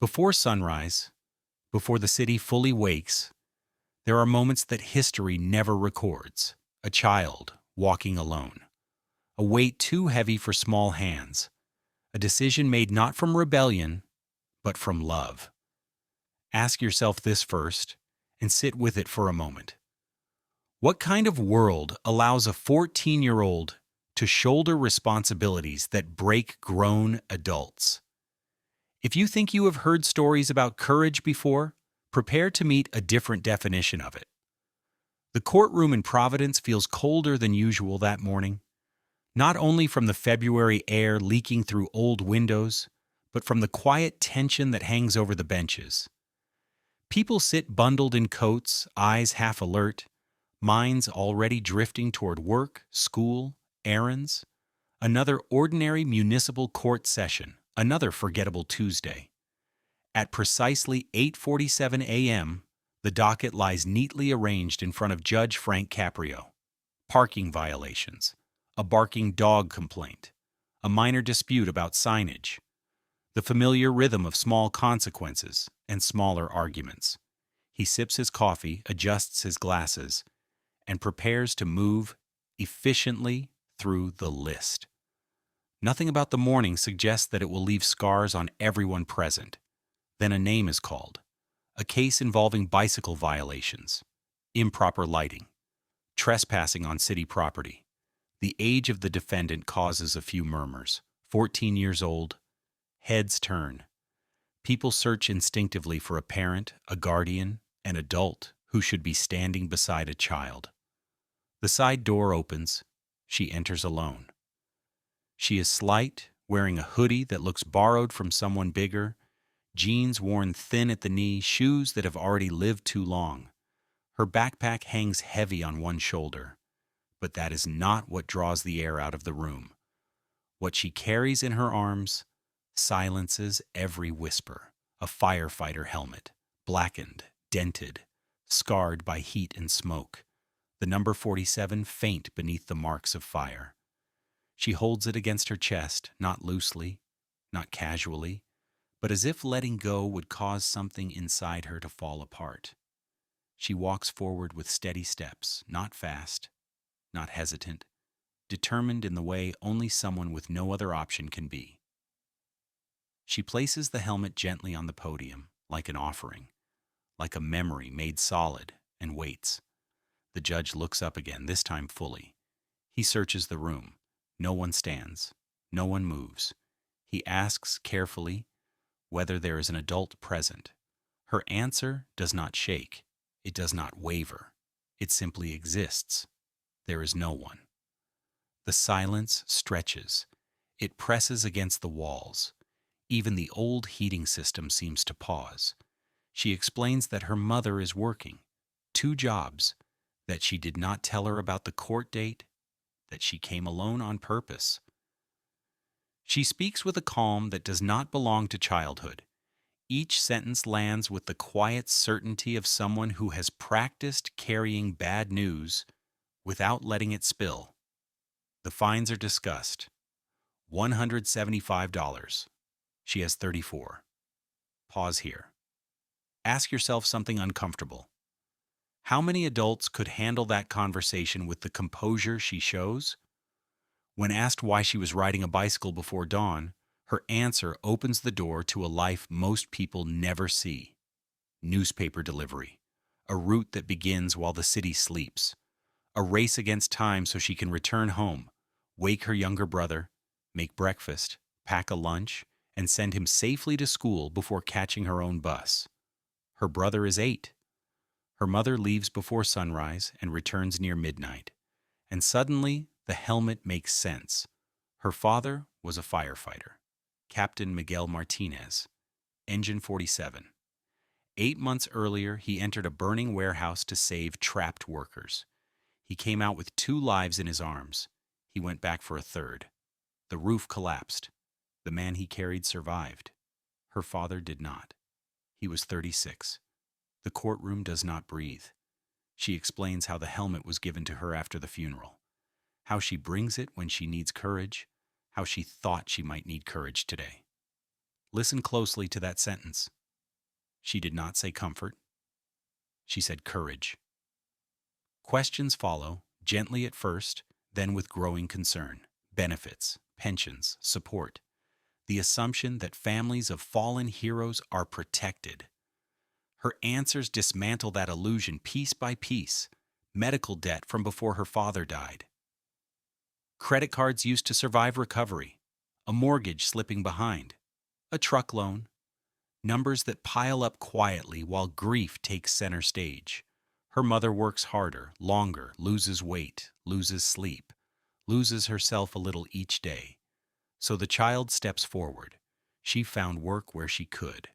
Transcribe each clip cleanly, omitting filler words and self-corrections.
Before sunrise, before the city fully wakes, there are moments that history never records. A child walking alone, a weight too heavy for small hands, a decision made not from rebellion, but from love. Ask yourself this first, and sit with it for a moment. What kind of world allows a 14-year-old to shoulder responsibilities that break grown adults? If you think you have heard stories about courage before, prepare to meet a different definition of it. The courtroom in Providence feels colder than usual that morning, not only from the February air leaking through old windows, but from the quiet tension that hangs over the benches. People sit bundled in coats, eyes half alert, minds already drifting toward work, school, errands. Another ordinary municipal court session, another forgettable Tuesday. At precisely 8:47 a.m., the docket lies neatly arranged in front of Judge Frank Caprio. Parking violations, a barking dog complaint, a minor dispute about signage, the familiar rhythm of small consequences and smaller arguments. He sips his coffee, adjusts his glasses, and prepares to move efficiently through the list. Nothing about the morning suggests that it will leave scars on everyone present. Then a name is called. A case involving bicycle violations, improper lighting, trespassing on city property. The age of the defendant causes a few murmurs. 14 years old. Heads turn. People search instinctively for a parent, a guardian, an adult who should be standing beside a child. The side door opens. She enters alone. She is slight, wearing a hoodie that looks borrowed from someone bigger, jeans worn thin at the knee, shoes that have already lived too long. Her backpack hangs heavy on one shoulder, but that is not what draws the air out of the room. What she carries in her arms silences every whisper. A firefighter helmet, blackened, dented, scarred by heat and smoke. The number 47 faint beneath the marks of fire. She holds it against her chest, not loosely, not casually, but as if letting go would cause something inside her to fall apart. She walks forward with steady steps, not fast, not hesitant, determined in the way only someone with no other option can be. She places the helmet gently on the podium, like an offering, like a memory made solid, and waits. The judge looks up again, this time fully. He searches the room. No one stands. No one moves. He asks carefully whether there is an adult present. Her answer does not shake. It does not waver. It simply exists. There is no one. The silence stretches. It presses against the walls. Even the old heating system seems to pause. She explains that her mother is working. 2 jobs. That she did not tell her about the court date. That she came alone on purpose. She speaks with a calm that does not belong to childhood. Each sentence lands with the quiet certainty of someone who has practiced carrying bad news without letting it spill. The fines are discussed. $175. She has 34. Pause here. Ask yourself something uncomfortable. How many adults could handle that conversation with the composure she shows? When asked why she was riding a bicycle before dawn, her answer opens the door to a life most people never see. Newspaper delivery. A route that begins while the city sleeps. A race against time so she can return home, wake her younger brother, make breakfast, pack a lunch, and send him safely to school before catching her own bus. Her brother is 8. Her mother leaves before sunrise and returns near midnight. And suddenly, the helmet makes sense. Her father was a firefighter, Captain Miguel Martinez, Engine 47. 8 months earlier, he entered a burning warehouse to save trapped workers. He came out with 2 lives in his arms. He went back for a third. The roof collapsed. The man he carried survived. Her father did not. He was 36. The courtroom does not breathe. She explains how the helmet was given to her after the funeral, how she brings it when she needs courage, how she thought she might need courage today. Listen closely to that sentence. She did not say comfort. She said courage. Questions follow, gently at first, then with growing concern. Benefits, pensions, support. The assumption that families of fallen heroes are protected. Her answers dismantle that illusion piece by piece. Medical debt from before her father died. Credit cards used to survive recovery. A mortgage slipping behind. A truck loan. Numbers that pile up quietly while grief takes center stage. Her mother works harder, longer, loses weight, loses sleep, loses herself a little each day. So the child steps forward. She found work where she could.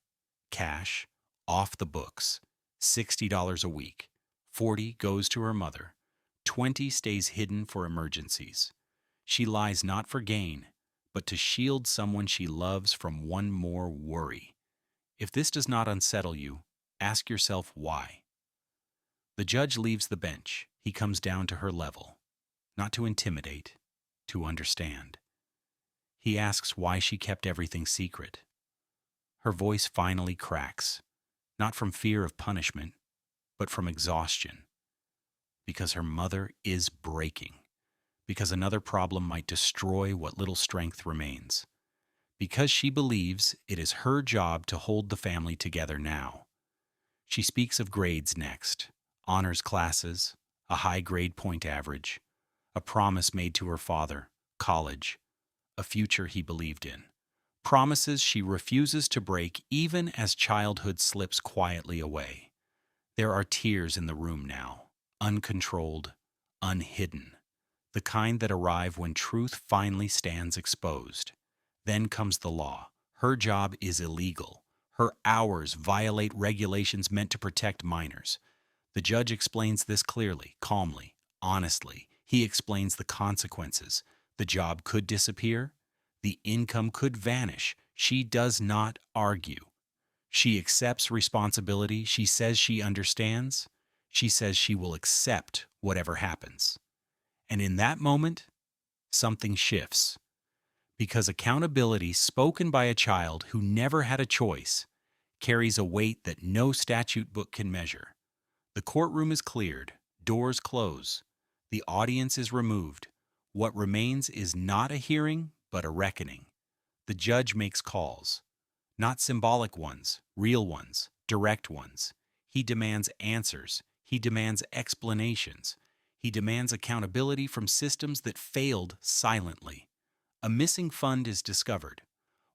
Cash, off the books, $60 a week. 40 goes to her mother. 20 stays hidden for emergencies. She lies not for gain, but to shield someone she loves from one more worry. If this does not unsettle you, ask yourself why. The judge leaves the bench. He comes down to her level, not to intimidate, to understand. He asks why she kept everything secret. Her voice finally cracks, not from fear of punishment, but from exhaustion. Because her mother is breaking. Because another problem might destroy what little strength remains. Because she believes it is her job to hold the family together now. She speaks of grades next, honors classes, a high grade point average, a promise made to her father, college, a future he believed in. Promises she refuses to break even as childhood slips quietly away. There are tears in the room now, uncontrolled, unhidden, the kind that arrive when truth finally stands exposed. Then comes the law. Her job is illegal. Her hours violate regulations meant to protect minors. The judge explains this clearly, calmly, honestly. He explains the consequences. The job could disappear. The income could vanish. She does not argue. She accepts responsibility. She says she understands. She says she will accept whatever happens. And in that moment, something shifts. Because accountability spoken by a child who never had a choice carries a weight that no statute book can measure. The courtroom is cleared, doors close, the audience is removed. What remains is not a hearing, but a reckoning. The judge makes calls, not symbolic ones, real ones, direct ones. He demands answers. He demands explanations. He demands accountability from systems that failed silently. A missing fund is discovered.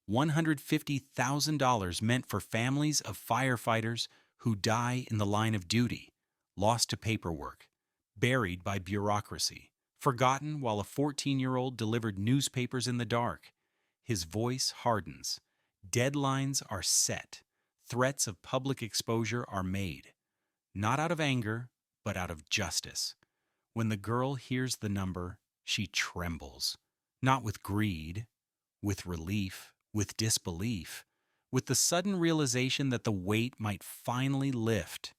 $150,000 meant for families of firefighters who die in the line of duty, lost to paperwork, buried by bureaucracy, forgotten while a 14-year-old delivered newspapers in the dark. His voice hardens. Deadlines are set. Threats of public exposure are made. Not out of anger, but out of justice. When the girl hears the number, she trembles. Not with greed, with relief, with disbelief, with the sudden realization that the weight might finally lift.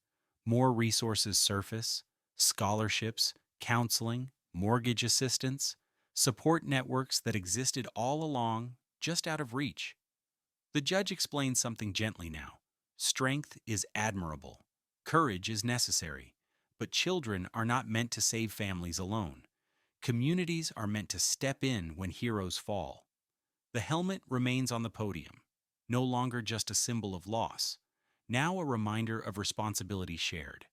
More resources surface, scholarships, counseling, mortgage assistance, support networks that existed all along, just out of reach. The judge explains something gently now. Strength is admirable. Courage is necessary. But children are not meant to save families alone. Communities are meant to step in when heroes fall. The helmet remains on the podium, no longer just a symbol of loss, now a reminder of responsibility shared.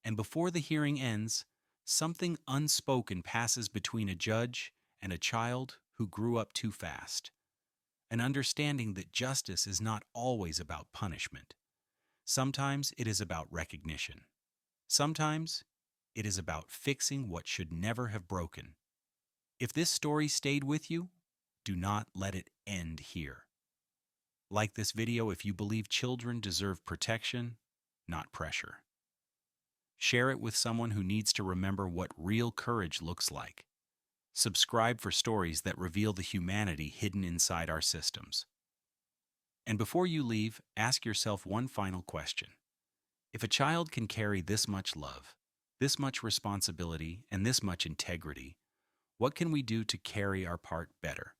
And before the hearing ends, something unspoken passes between a judge and a child who grew up too fast. An understanding that justice is not always about punishment. Sometimes it is about recognition. Sometimes it is about fixing what should never have broken. If this story stayed with you, do not let it end here. Like this video if you believe children deserve protection, not pressure. Share it with someone who needs to remember what real courage looks like. Subscribe for stories that reveal the humanity hidden inside our systems. And before you leave, ask yourself one final question. If a child can carry this much love, this much responsibility, and this much integrity, what can we do to carry our part better?